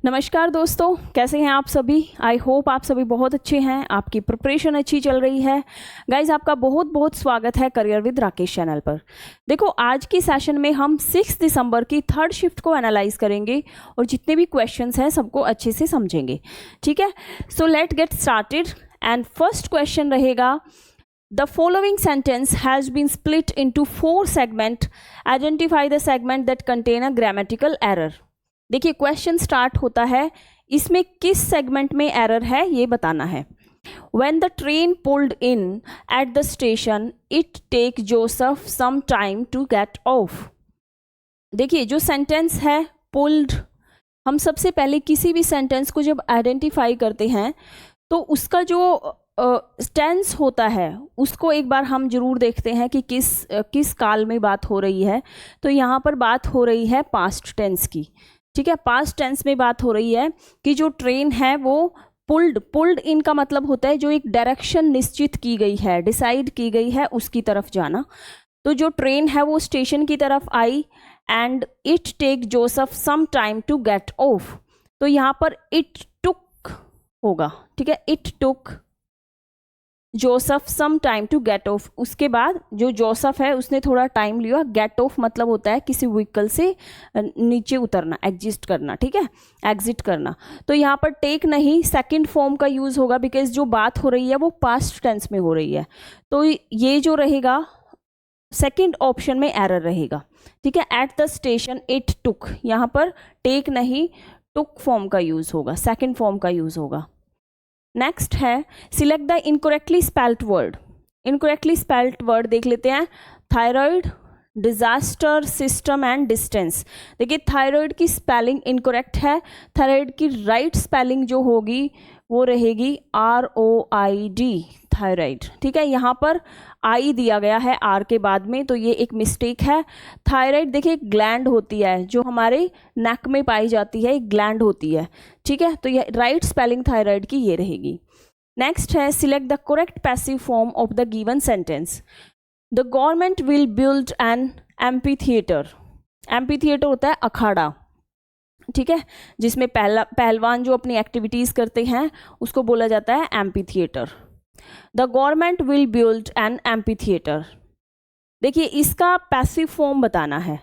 नमस्कार दोस्तों, कैसे हैं आप सभी। आई होप आप सभी बहुत अच्छे हैं, आपकी प्रिपरेशन अच्छी चल रही है। गाइज, आपका बहुत बहुत स्वागत है करियर विद राकेश चैनल पर। देखो, आज की सेशन में हम 6 दिसंबर की थर्ड शिफ्ट को एनालाइज करेंगे और जितने भी क्वेश्चंस हैं सबको अच्छे से समझेंगे। ठीक है, so let get started. And first question रहेगा, the following sentence has been split into 4 segment, identify the segment that contain a grammatical error. देखिए, क्वेश्चन स्टार्ट होता है, इसमें किस सेगमेंट में एरर है ये बताना है। When the train pulled in at the station, it take Joseph some time to get off. देखिए, जो सेंटेंस है pulled, हम सबसे पहले किसी भी सेंटेंस को जब आइडेंटिफाई करते हैं तो उसका जो टेंस होता है उसको एक बार हम जरूर देखते हैं कि किस काल में बात हो रही है। तो यहाँ पर बात हो रही है पास्ट टेंस की। ठीक है, पास्ट टेंस में बात हो रही है कि जो ट्रेन है वो पुल्ड इन का मतलब होता है जो एक डायरेक्शन निश्चित की गई है, डिसाइड की गई है उसकी तरफ जाना। तो जो ट्रेन है वो स्टेशन की तरफ आई and it take Joseph some time to get off. तो यहाँ पर इट टुक होगा। ठीक है, it took Joseph some time to get off. उसके बाद जो जोसेफ है उसने थोड़ा टाइम लिया। गेट ऑफ मतलब होता है किसी व्हीकल से नीचे उतरना, एग्जिस्ट करना। ठीक है, एग्जिट करना। तो यहाँ पर टेक नहीं, सेकंड फॉर्म का यूज होगा बिकॉज जो बात हो रही है वो पास्ट टेंस में हो रही है। तो ये जो रहेगा सेकंड ऑप्शन में एरर रहेगा। ठीक है, at the station it took, यहाँ पर टेक नहीं टुक फॉर्म का यूज होगा, सेकंड फॉर्म का यूज होगा। नेक्स्ट है, select the incorrectly spelled word. Incorrectly spelled word देख लेते हैं, thyroid, disaster, system and distance. देखिए, थायराइड की स्पेलिंग इनकरेक्ट है। थायराइड की राइट स्पेलिंग जो होगी वो रहेगी ROID, थायराइड। ठीक है, यहाँ पर आई दिया गया है आर के बाद में, तो ये एक मिस्टेक है। थायराइड देखिए एक ग्लैंड होती है जो हमारे नेक में पाई जाती है, एक ग्लैंड होती है। ठीक है, तो ये राइट स्पेलिंग थायराइड की ये रहेगी। नेक्स्ट है, select the correct passive form of the given sentence. The government will build an amphi theatre. Amphi theatre होता है अखाड़ा। ठीक है, जिसमें पहलवान जो अपनी एक्टिविटीज करते हैं उसको बोला जाता है amphitheatre. The government will build an amphitheatre. देखिए, इसका पैसिव फॉर्म बताना है।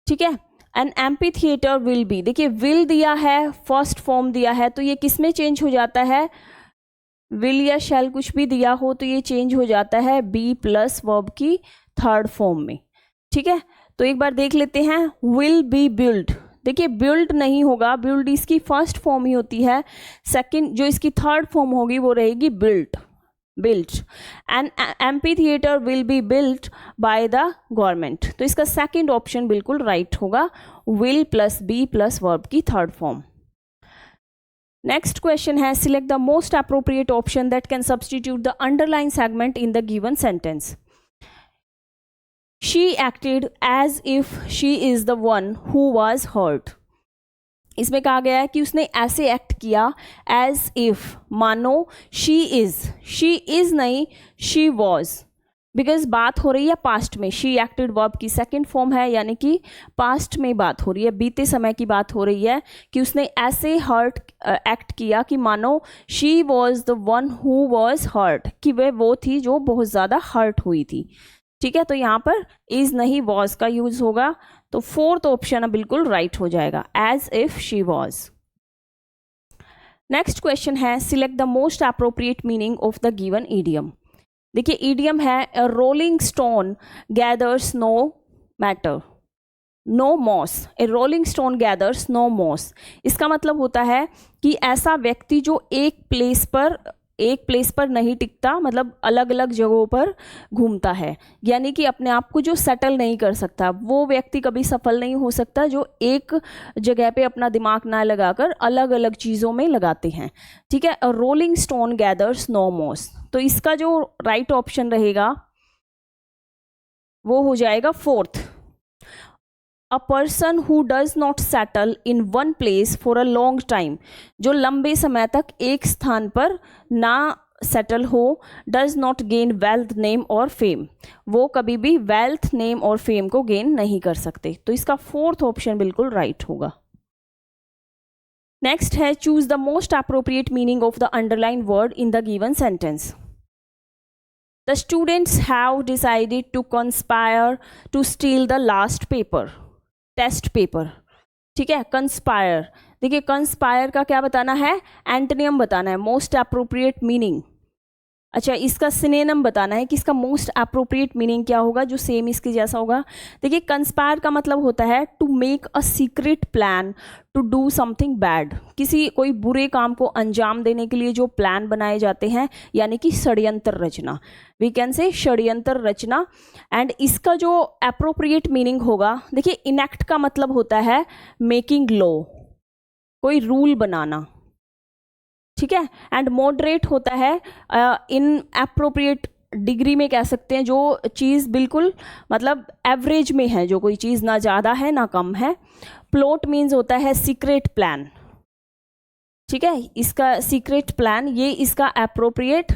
ठीक है, an amphitheatre will be. देखिए, विल दिया है, फर्स्ट फॉर्म दिया है, तो ये किस में चेंज हो जाता है, विल या शैल कुछ भी दिया हो तो ये चेंज हो जाता है बी प्लस वर्ब की थर्ड फॉर्म में। ठीक है, तो एक बार देख लेते हैं, विल बी बिल्ड। देखिए, बिल्ड नहीं होगा, बिल्ड इसकी फर्स्ट फॉर्म ही होती है। सेकंड जो इसकी थर्ड फॉर्म होगी वो रहेगी built, built. An amphitheatre will be built by the government. तो इसका सेकंड ऑप्शन बिल्कुल राइट होगा, will plus be plus verb की थर्ड फॉर्म। नेक्स्ट क्वेश्चन है, select the most appropriate option that can substitute the underline segment in the given sentence. She acted as if she is the one who was hurt. इसमें कहा गया है कि उसने ऐसे act किया as if, मानो she is नहीं she was, बिकॉज बात हो रही है पास्ट में। she acted वर्ब की सेकेंड फॉर्म है, यानी कि पास्ट में बात हो रही है, बीते समय की बात हो रही है कि उसने ऐसे हर्ट एक्ट किया कि मानो she was the one who was hurt, कि वह वो थी जो बहुत ज़्यादा हर्ट हुई थी। ठीक है, तो यहाँ पर इज नहीं वॉज का यूज होगा, तो फोर्थ ऑप्शन बिल्कुल राइट हो जाएगा, as if she was. Next question है, select the most appropriate meaning of the given idiom. देखिए, ईडियम है, a rolling stone gathers no matter no moss. A rolling stone gathers no moss. इसका मतलब होता है कि ऐसा व्यक्ति जो एक प्लेस पर नहीं टिकता, मतलब अलग अलग जगहों पर घूमता है, यानी कि अपने आप को जो सेटल नहीं कर सकता, वो व्यक्ति कभी सफल नहीं हो सकता जो एक जगह पे अपना दिमाग ना लगाकर अलग अलग चीज़ों में लगाते हैं। ठीक है, rolling stone gathers no moss. तो इसका जो राइट ऑप्शन रहेगा वो हो जाएगा fourth, a person who does not settle in one place for a long time. जो लंबे समय तक एक स्थान पर ना सेटल हो, does not gain wealth, name और फेम। वो कभी भी वेल्थ, नेम और फेम को गेन नहीं कर सकते। तो इसका फोर्थ ऑप्शन बिल्कुल राइट होगा। नेक्स्ट है choose the most appropriate meaning of the underline word in the given sentence. The students have decided to conspire to steal the last paper, test paper. ठीक है, कंस्पायर, देखिए conspire का क्या बताना है, एंटोनियम बताना है, मोस्ट अप्रोप्रिएट मीनिंग। अच्छा, इसका सिनोनिम बताना है कि इसका मोस्ट अप्रोप्रिएट मीनिंग क्या होगा जो सेम इसके जैसा होगा। देखिए कंस्पायर का मतलब होता है to make a secret plan to do something bad, किसी कोई बुरे काम को अंजाम देने के लिए जो प्लान बनाए जाते हैं, यानी कि षड्यंत्र रचना, वी कैन से षड्यंत्र रचना। एंड इसका जो अप्रोप्रिएट मीनिंग होगा, देखिए इनेक्ट का मतलब होता है मेकिंग लॉ, कोई रूल बनाना। ठीक है, एंड मॉडरेट होता है इन अप्रोप्रिएट डिग्री में कह सकते हैं जो चीज़ बिल्कुल मतलब एवरेज में है, जो कोई चीज़ ना ज़्यादा है ना कम है। प्लॉट मीन्स होता है सीक्रेट प्लान। ठीक है, इसका सीक्रेट प्लान, ये इसका अप्रोप्रिएट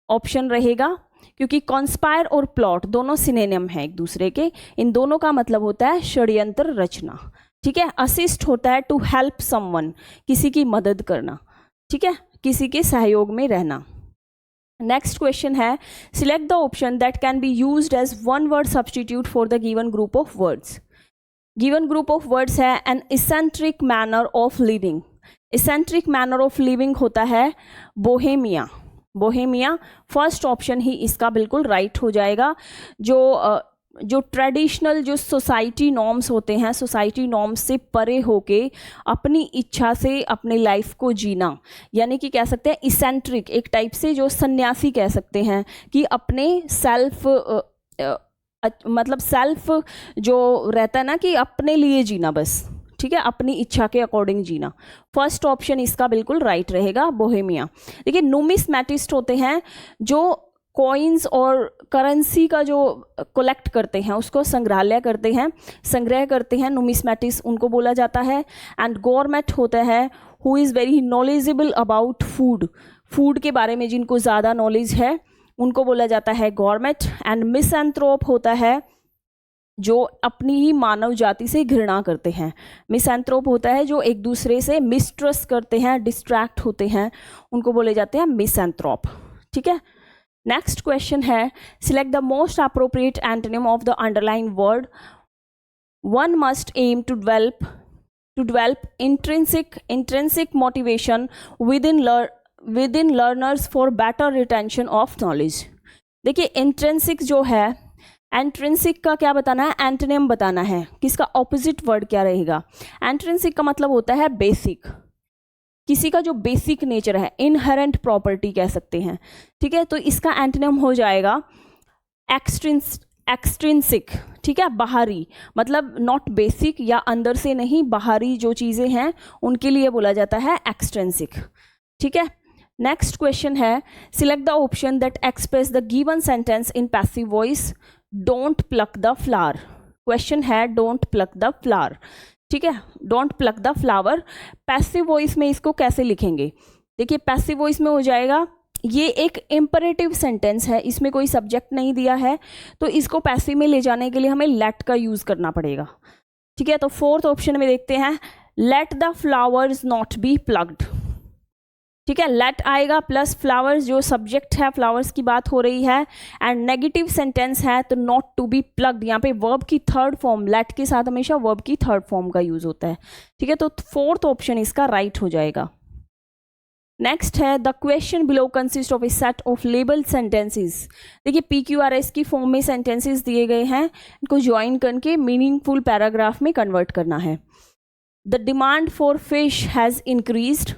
ऑप्शन रहेगा, क्योंकि कॉन्स्पायर और प्लॉट दोनों सिनोनिम है एक दूसरे के, इन दोनों का मतलब होता है षड्यंत्र रचना। ठीक है, असिस्ट होता है टू हेल्प समवन, किसी की मदद करना। ठीक है, किसी के सहयोग में रहना। नेक्स्ट क्वेश्चन है select the option that can be used as one word substitute for the given group of words. Given group of words है an eccentric manner of living. Eccentric manner of living होता है Bohemia. Bohemia first option ही इसका बिल्कुल right हो जाएगा। जो traditional जो सोसाइटी नॉर्म्स होते हैं, सोसाइटी नॉर्म्स से परे होके अपनी इच्छा से अपने लाइफ को जीना, यानी कि कह सकते हैं इसेंट्रिक, एक टाइप से जो सन्यासी कह सकते हैं कि अपने सेल्फ मतलब सेल्फ जो रहता है ना कि अपने लिए जीना बस। ठीक है, अपनी इच्छा के अकॉर्डिंग जीना। फर्स्ट ऑप्शन इसका बिल्कुल राइट रहेगा, बोहेमिया। देखिए नुमिस्मैटिस्ट होते हैं जो कॉइन्स और करेंसी का जो कलेक्ट करते हैं, उसको संग्रहालय करते हैं, संग्रह करते हैं, नुमिस्मैटिस्ट उनको बोला जाता है। एंड गवर्नमेंट होता है who is very knowledgeable about food, food के बारे में जिनको ज़्यादा नॉलेज है उनको बोला जाता है गवर्नमेंट। एंड मिसएंथ्रोप होता है जो अपनी ही मानव जाति से घृणा करते हैं। मिसएंथ्रोप होता है जो एक दूसरे से मिसट्रस्ट करते हैं, डिस्ट्रैक्ट होते हैं, उनको बोले जाते हैं मिसएंथ्रोप। ठीक है, नेक्स्ट क्वेश्चन है select the most appropriate antonym of the underline word. One must aim to develop intrinsic motivation within learners for better retention of knowledge. देखिए इंट्रिंसिक जो है, एंट्रिंसिक का क्या बताना है, एंटोनिम बताना है, किसका ऑपोजिट वर्ड क्या रहेगा। एंट्रिंसिक का मतलब होता है बेसिक, किसी का जो बेसिक नेचर है, इनहेरेंट प्रॉपर्टी कह सकते हैं। ठीक है, तो इसका एंटोनिम हो जाएगा एक्सट्रिंसिक। ठीक है, बाहरी, मतलब नॉट बेसिक या अंदर से नहीं, बाहरी जो चीज़ें हैं उनके लिए बोला जाता है एक्सट्रिंसिक। ठीक है, नेक्स्ट क्वेश्चन है select the option that express the given sentence in passive voice. Don't plug the flower, question है डोंट प्लक द फ्लावर। ठीक है, don't plug the flower passive voice में इसको कैसे लिखेंगे। देखिए पैसिव वॉइस में हो जाएगा, ये एक इम्परेटिव सेंटेंस है, इसमें कोई सब्जेक्ट नहीं दिया है, तो इसको पैसिव में ले जाने के लिए हमें लेट का यूज़ करना पड़ेगा। ठीक है, तो फोर्थ ऑप्शन में देखते हैं let the flowers not be plucked. ठीक है, लेट आएगा प्लस फ्लावर्स, जो सब्जेक्ट है फ्लावर्स की बात हो रही है, एंड नेगेटिव सेंटेंस है तो नॉट टू बी प्लग्ड, यहाँ पे वर्ब की थर्ड फॉर्म, लेट के साथ हमेशा वर्ब की थर्ड फॉर्म का यूज होता है। ठीक है, तो फोर्थ ऑप्शन इसका राइट हो जाएगा। नेक्स्ट है the question below consist of A set of labelled sentences. देखिए PQRS की फॉर्म में सेंटेंसेस दिए गए हैं, इनको ज्वाइन करके मीनिंगफुल पैराग्राफ में कन्वर्ट करना है। The demand for fish has increased,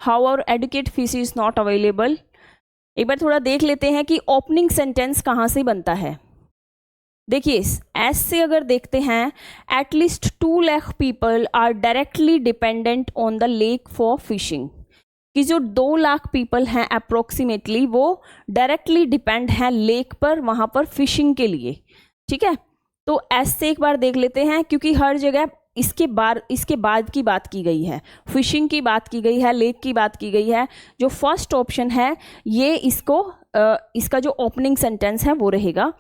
however adequate fish is not available. एक बार थोड़ा देख लेते हैं कि ओपनिंग सेंटेंस कहाँ से बनता है। देखिए एस से अगर देखते हैं, at least 2 lakh people are directly dependent on the lake for fishing, कि जो 2 लाख पीपल हैं अप्रोक्सीमेटली वो डायरेक्टली डिपेंड हैं लेक पर, वहाँ पर फिशिंग के लिए। ठीक है, तो एस से एक बार देख लेते हैं, क्योंकि हर जगह इसके बाद की बात की गई है, फिशिंग की बात की गई है, लेक की बात की गई है। जो फर्स्ट ऑप्शन है ये इसका जो ओपनिंग सेंटेंस है वो रहेगा।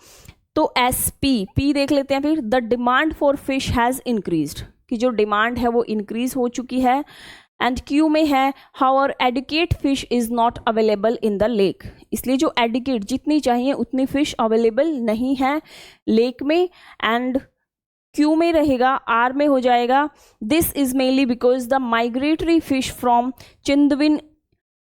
तो एस पी देख लेते हैं फिर, the demand for fish has increased, कि जो डिमांड है वो इंक्रीज हो चुकी है। एंड क्यू में है हाउर adequate fish is not available in the lake, इसलिए जो एडिकेट जितनी चाहिए उतनी फिश अवेलेबल नहीं है लेक में। एंड क्यू में रहेगा, आर में हो जाएगा this is mainly because the migratory fish from Chindwin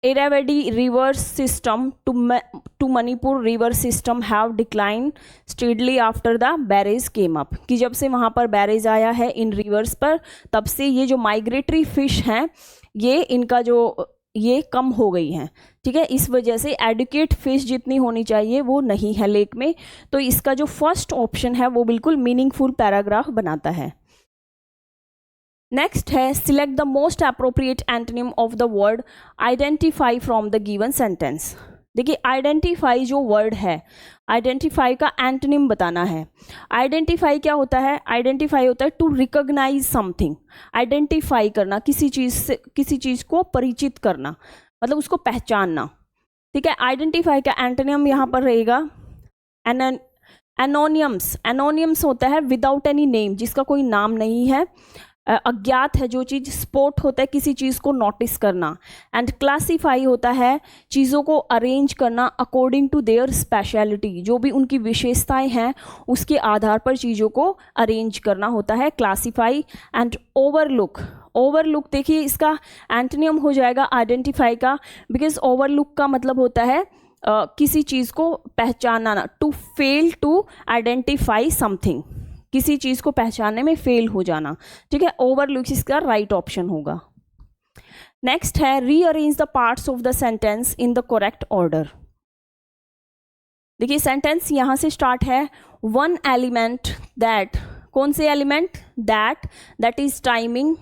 Irrawaddy river system to Manipur river system have decline steadily after the barrage came up, कि जब से वहाँ पर बैरेज आया है इन रिवर्स पर तब से ये जो माइग्रेटरी फिश हैं ये इनका जो ये कम हो गई हैं। ठीक है, इस वजह से एडुकेट फिश जितनी होनी चाहिए वो नहीं है लेक में। तो इसका जो फर्स्ट ऑप्शन है वो बिल्कुल मीनिंगफुल पैराग्राफ बनाता है। नेक्स्ट है select the most appropriate antonym of the word identify from the given sentence. देखिए आइडेंटिफाई जो वर्ड है, आइडेंटिफाई का एंटोनिम बताना है। आइडेंटिफाई क्या होता है? आइडेंटिफाई होता है टू रिकॉग्नाइज समथिंग, आइडेंटिफाई करना, किसी चीज़ से किसी चीज़ को परिचित करना, मतलब उसको पहचानना। ठीक है, आइडेंटिफाई का एंटोनिम यहाँ पर रहेगा एनोनियम्स। एनोनियम्स होता है विदाउट एनी नेम, जिसका कोई नाम नहीं है, अज्ञात है जो चीज़। स्पॉट होता है किसी चीज़ को नोटिस करना। एंड क्लासीफाई होता है चीज़ों को अरेंज करना अकॉर्डिंग टू देयर स्पेशलिटी, जो भी उनकी विशेषताएं हैं उसके आधार पर चीज़ों को अरेंज करना होता है क्लासीफाई। एंड ओवरलुक, ओवरलुक देखिए इसका एंटोनियम हो जाएगा आइडेंटिफाई का, बिकॉज ओवरलुक का मतलब होता है किसी चीज़ को पहचानना, to fail to identify something, किसी चीज़ को पहचानने में फेल हो जाना। ठीक है, ओवरलुक इसका राइट ऑप्शन होगा। नेक्स्ट है rearrange the parts of the sentence in the correct order. देखिए सेंटेंस यहाँ से स्टार्ट है, वन एलिमेंट दैट, कौन से एलिमेंट? That is timing.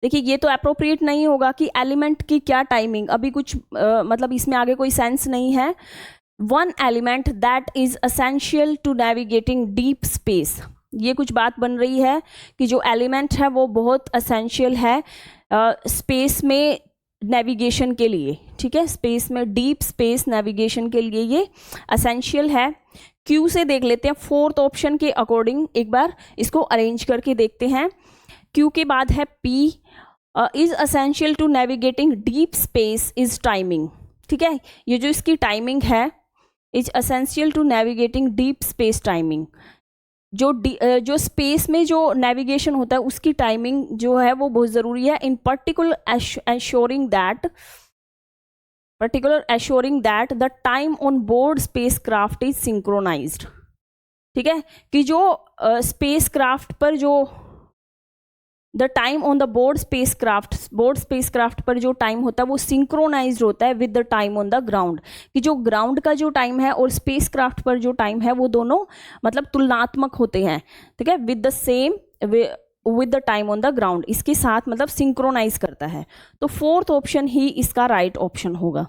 देखिए ये तो अप्रोप्रिएट नहीं होगा कि एलिमेंट की क्या टाइमिंग, अभी कुछ मतलब इसमें आगे कोई सेंस नहीं है। One element that is essential to navigating deep space, ये कुछ बात बन रही है कि जो एलिमेंट है वो बहुत असेंशियल है स्पेस में नेविगेशन के लिए। ठीक है, स्पेस में डीप स्पेस नेविगेशन के लिए ये असेंशियल है। क्यू से देख लेते हैं, फोर्थ ऑप्शन के अकॉर्डिंग एक बार इसको अरेंज करके देखते हैं। क्यू के बाद है P, is essential to navigating deep space is timing. ठीक है, ये जो इसकी टाइमिंग है, is essential to navigating deep space timing, जो स्पेस में जो नेविगेशन होता है उसकी टाइमिंग जो है वो बहुत ज़रूरी है। In particular assuring that the time on board spacecraft is synchronised. ठीक है, कि जो स्पेस क्राफ्ट पर जो the time on the board spacecraft पर जो टाइम होता है वो सिंक्रोनाइज्ड होता है with the time on the ground, कि जो ग्राउंड का जो टाइम है और स्पेस क्राफ्ट पर जो टाइम है वो दोनों मतलब तुलनात्मक होते हैं। ठीक है, with the time on the ground, इसके साथ मतलब सिंक्रोनाइज करता है। तो फोर्थ ऑप्शन ही इसका राइट ऑप्शन होगा।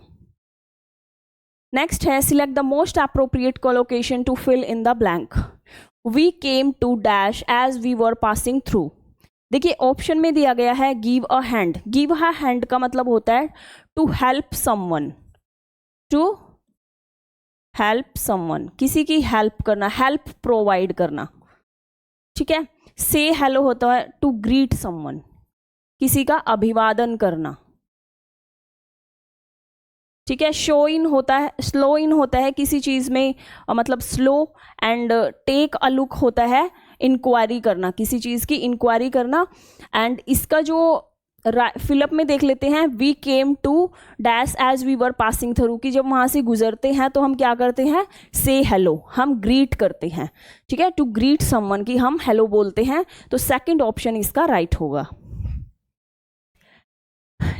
नेक्स्ट है select the most appropriate collocation to fill in the blank. We came to dash as we were passing through. देखिए ऑप्शन में दिया गया है give a hand. Give a hand का मतलब होता है to help someone, to help someone, किसी की हेल्प करना, हेल्प प्रोवाइड करना। ठीक है, से हेलो होता है टू ग्रीट समवन, किसी का अभिवादन करना। ठीक है, शो इन होता है, स्लो इन होता है किसी चीज़ में मतलब slow, and take a look होता है इंक्वायरी करना, किसी चीज़ की इंक्वायरी करना। एंड इसका जो फिलअप में देख लेते हैं, we came to dash as we were passing through, कि जब वहाँ से गुजरते हैं तो हम क्या करते हैं? से हेलो, हम ग्रीट करते हैं। ठीक है, टू ग्रीट समवन की हम हेलो बोलते हैं। तो सेकंड ऑप्शन इसका राइट होगा।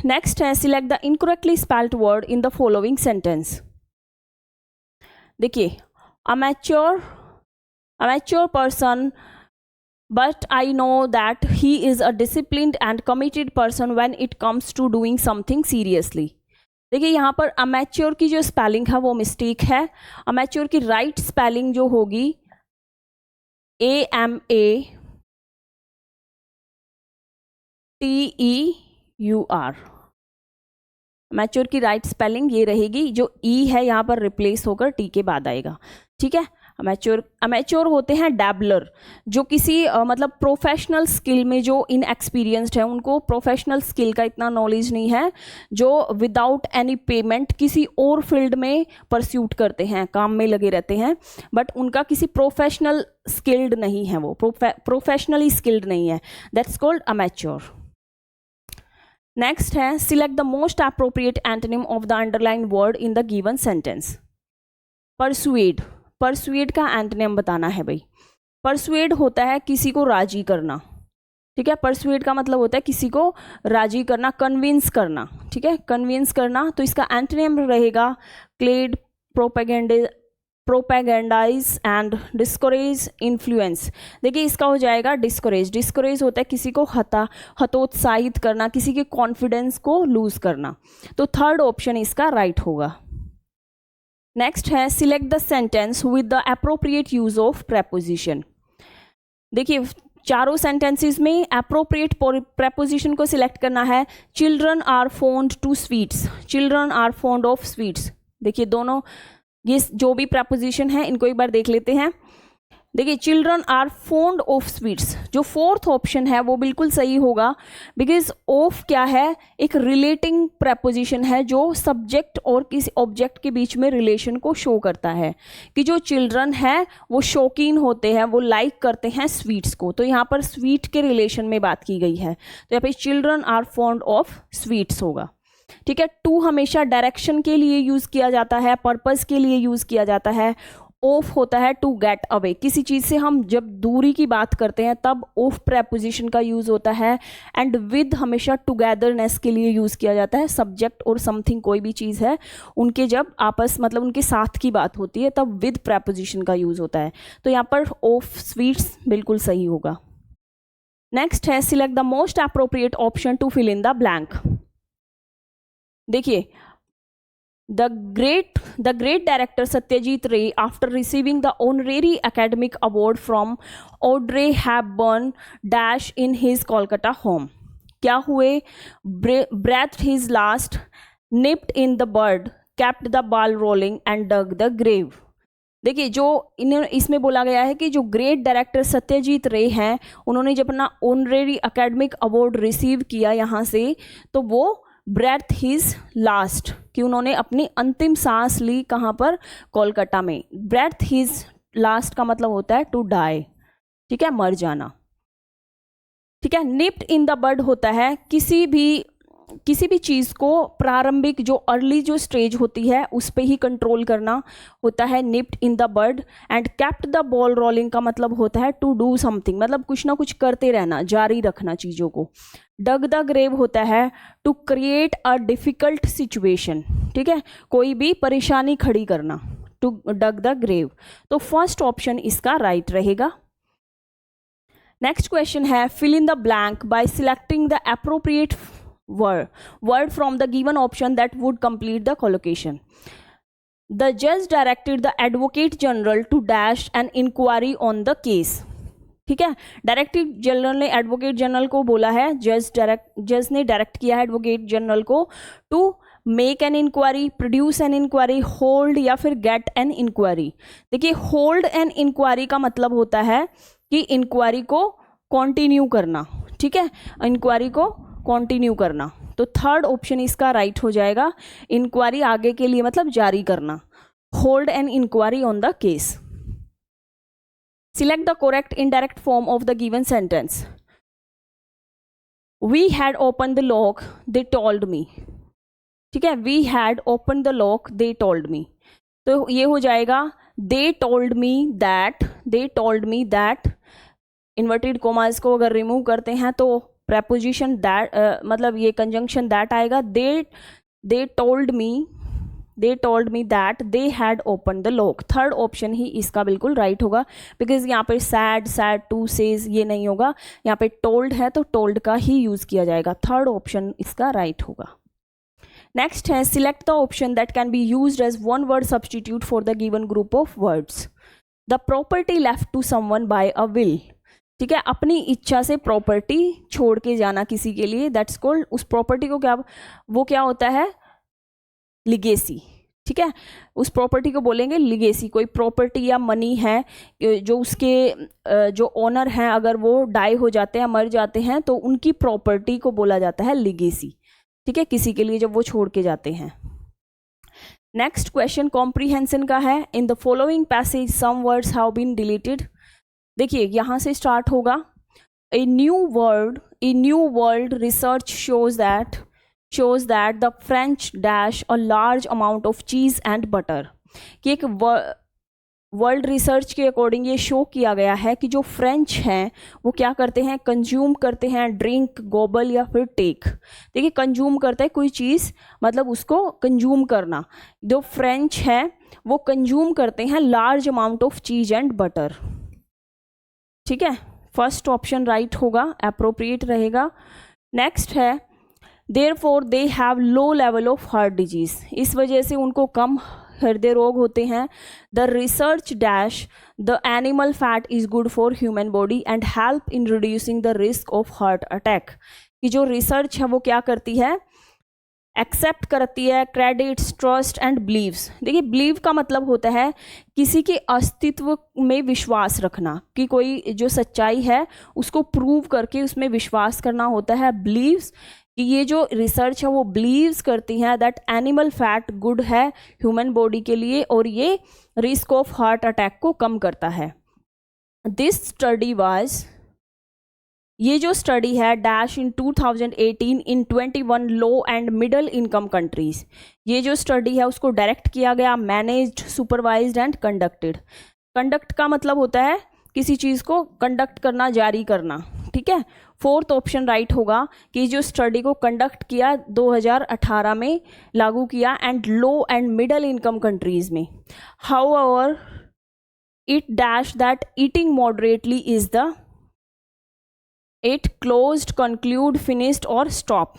नेक्स्ट है select the incorrectly spelled word in the following sentence. देखिए amateur person, but I know that he is a disciplined and committed person when it comes to doing something seriously। देखिए यहाँ पर amateur की जो spelling है वो mistake है। Amateur की राइट स्पेलिंग जो होगी AMATEUR। अमेच्योर की राइट स्पेलिंग ये रहेगी, जो ई है यहाँ पर रिप्लेस होकर टी के बाद आएगा। ठीक है, अमेच्योर होते हैं डैबलर, जो किसी मतलब प्रोफेशनल स्किल में जो इनएक्सपीरियंस्ड है, उनको प्रोफेशनल स्किल का इतना नॉलेज नहीं है, जो विदाउट एनी पेमेंट किसी और फील्ड में परस्यूट करते हैं, काम में लगे रहते हैं, बट उनका किसी प्रोफेशनल स्किल्ड नहीं है, वो प्रोफेशनली स्किल्ड नहीं है, दैट्स कॉल्ड अमेच्योर। नेक्स्ट है select the most appropriate antonym of the underline word in the given sentence. Persuade, persuade का एंटोनिम बताना है भाई। परसुएड होता है किसी को राजी करना, ठीक है। परसुएड का मतलब होता है किसी को राजी करना, कन्विंस करना, ठीक है, कन्विंस करना। तो इसका एंटोनिम रहेगा क्लेड, प्रोपेगेंडाइज एंड डिस्करेज, इन्फ्लुएंस। देखिए इसका हो जाएगा डिस्करेज। डिस्करेज होता है किसी को हतोत्साहित करना, किसी के कॉन्फिडेंस को लूज करना। तो थर्ड ऑप्शन इसका राइट होगा। नेक्स्ट है select the sentence with the appropriate use of preposition. देखिए चारों सेंटेंसेस में अप्रोप्रिएट प्रेपोजिशन को सिलेक्ट करना है। Children are fond to sweets, children are fond of sweets. देखिए दोनों ये जो भी प्रेपोजिशन है इनको एक बार देख लेते हैं। देखिए children are fond of sweets, जो फोर्थ ऑप्शन है वो बिल्कुल सही होगा, बिकॉज ऑफ क्या है, एक रिलेटिंग प्रेपोजिशन है जो सब्जेक्ट और किसी ऑब्जेक्ट के बीच में रिलेशन को शो करता है कि जो चिल्ड्रन है वो शौकीन होते हैं, वो लाइक करते हैं स्वीट्स को। तो यहाँ पर स्वीट के रिलेशन में बात की गई है, तो यहाँ पे children are fond of sweets होगा, ठीक है। टू हमेशा डायरेक्शन के लिए यूज किया जाता है, पर्पस के लिए यूज किया जाता है। ऑफ होता है टू गेट अवे, किसी चीज से हम जब दूरी की बात करते हैं तब ऑफ प्रेपोजिशन का यूज होता है। एंड विद हमेशा टुगेदरनेस के लिए यूज किया जाता है। सब्जेक्ट और समथिंग कोई भी चीज है उनके जब आपस मतलब उनके साथ की बात होती है तब विद प्रेपोजिशन का यूज होता है। तो यहाँ पर ऑफ स्वीट्स बिल्कुल सही होगा। नेक्स्ट है select the most appropriate option to fill in the blank. देखिए The great director Satyajit Ray, after receiving the honorary academic award from Audrey Hepburn dash in his Kolkata home, क्या हुए, breathed his last, nipped in the bud, kept the ball rolling and dug the grave। देखिए जो इसमें बोला गया है कि जो ग्रेट डायरेक्टर सत्यजीत रे हैं उन्होंने जब अपना ऑनरेरी एकेडमिक अवार्ड रिसीव किया यहाँ से, तो वो ब्रेथ हिज लास्ट, कि उन्होंने अपनी अंतिम सांस ली कहाँ पर, कोलकाता में। ब्रेथ हिज लास्ट का मतलब होता है टू डाई, ठीक है, मर जाना, ठीक है। निप्ड इन द बड होता है किसी भी चीज़ को प्रारंभिक जो अर्ली जो स्टेज होती है उस पे ही कंट्रोल करना होता है nipped in the bud. And kept the ball rolling का मतलब होता है टू डू समथिंग, मतलब कुछ ना कुछ करते रहना, जारी रखना चीज़ों को। डग द ग्रेव होता है to create a difficult situation, ठीक है, कोई भी परेशानी खड़ी करना, टू डग द ग्रेव। तो फर्स्ट ऑप्शन इसका राइट रहेगा। नेक्स्ट क्वेश्चन है fill in the blank by selecting the appropriate word from the given option that would complete the collocation. The judge directed the advocate general to dash an inquiry on the case, ठीक है। Directive general ने advocate general को बोला है, जज ने direct किया है एडवोकेट जनरल को to make an inquiry, produce an inquiry, hold या फिर गेट एन इंक्वायरी। देखिए होल्ड एन इंक्वायरी का मतलब होता है कि इंक्वायरी को कंटिन्यू करना, ठीक है, इंक्वायरी को कंटिन्यू करना। तो थर्ड ऑप्शन इसका राइट हो जाएगा, इंक्वायरी आगे के लिए मतलब जारी करना, hold an inquiry on the case. Select the correct indirect form of the given sentence. We had open the lock they told me, ठीक है, we had open the lock they told me. तो ये हो जाएगा they told me that, they told me that. Inverted commas को अगर remove करते हैं तो प्रेपोजिशन दैट मतलब ये कंजंक्शन दैट आएगा। They told me that they had open the lock. Third option ही इसका बिल्कुल राइट होगा, बिकॉज यहाँ पे सैड टू सेज ये नहीं होगा, यहाँ पे टोल्ड है तो टोल्ड का ही यूज किया जाएगा। थर्ड ऑप्शन इसका राइट होगा। नेक्स्ट है select the option that can be used as one word substitute for the given group of words. The property left to someone by a will, ठीक है, अपनी इच्छा से प्रॉपर्टी छोड़ के जाना किसी के लिए, दैट्स कॉल्ड, उस प्रॉपर्टी को क्या, वो क्या होता है, लिगेसी, ठीक है, उस प्रॉपर्टी को बोलेंगे लिगेसी। कोई प्रॉपर्टी या मनी है जो उसके जो ओनर हैं अगर वो डाई हो जाते हैं, मर जाते हैं, तो उनकी प्रॉपर्टी को बोला जाता है लिगेसी। ठीक है, किसी के लिए जब वो छोड़ के जाते हैं। नेक्स्ट क्वेश्चन कॉम्प्रीहेंशन का है। In the following passage some words have been deleted. देखिए यहाँ से स्टार्ट होगा। A new world research shows that the French dash a large amount of cheese and butter। कि एक वर्ल्ड रिसर्च के according ये शो किया गया है कि जो फ्रेंच हैं वो क्या करते हैं, कंज्यूम करते हैं, ड्रिंक, गोबल या फिर टेक। देखिए कंज्यूम करता है कोई चीज़, मतलब उसको कंज्यूम करना। जो फ्रेंच है वो कंज्यूम करते हैं लार्ज अमाउंट ऑफ चीज एंड बटर। ठीक है, फर्स्ट ऑप्शन राइट होगा, अप्रोप्रिएट रहेगा। नेक्स्ट है therefore they have low level of heart disease. इस वजह से उनको कम हृदय रोग होते हैं। The research dash the animal fat is good for human body and help in reducing the risk of heart attack. कि जो रिसर्च है वो क्या करती है, एक्सेप्ट करती है, क्रेडिट्स, ट्रस्ट एंड बिलीव्स। देखिए बिलीव का मतलब होता है किसी के अस्तित्व में विश्वास रखना, कि कोई जो सच्चाई है उसको प्रूव करके उसमें विश्वास करना होता है। बिलीव्स कि ये जो रिसर्च है वो बिलीव्स करती हैं दैट एनिमल फैट गुड है ह्यूमन बॉडी के लिए और ये रिस्क ऑफ हार्ट अटैक को कम करता है। दिस स्टडी वाज, ये जो स्टडी है dash in 2018 in 21 low and middle income countries. ये जो स्टडी है उसको डायरेक्ट किया गया, managed, supervised and conducted. Conduct का मतलब होता है किसी चीज़ को कंडक्ट करना, जारी करना। ठीक है, फोर्थ ऑप्शन राइट होगा कि जो स्टडी को कंडक्ट किया 2018 में लागू किया and low and middle income countries में। However it dash that eating moderately is the, it closed, concluded, finished और स्टॉप।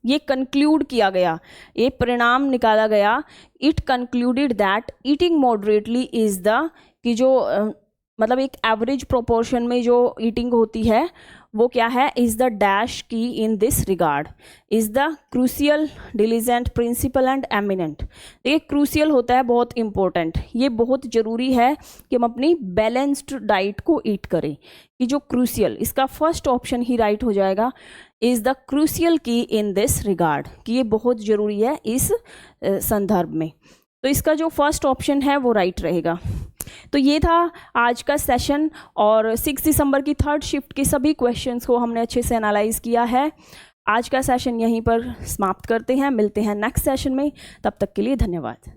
ये कंक्लूड किया गया, ये परिणाम निकाला गया। It concluded that eating moderately is the, कि जो मतलब एक एवरेज प्रोपोर्शन में जो ईटिंग होती है वो क्या है, is the dash key in this regard, is the crucial, diligent, principal and eminent. ये क्रूसियल होता है बहुत इंपॉर्टेंट, ये बहुत ज़रूरी है कि हम अपनी बैलेंस्ड डाइट को ईट करें। कि जो क्रूसियल, इसका फर्स्ट ऑप्शन ही राइट हो जाएगा, इज द क्रूसियल की इन दिस रिगार्ड, कि ये बहुत ज़रूरी है इस संदर्भ में। तो इसका जो फर्स्ट ऑप्शन है वो राइट रहेगा। तो ये था आज का सेशन और 6 दिसंबर की थर्ड शिफ्ट के सभी क्वेश्चंस को हमने अच्छे से एनालाइज किया है। आज का सेशन यहीं पर समाप्त करते हैं, मिलते हैं नेक्स्ट सेशन में, तब तक के लिए धन्यवाद।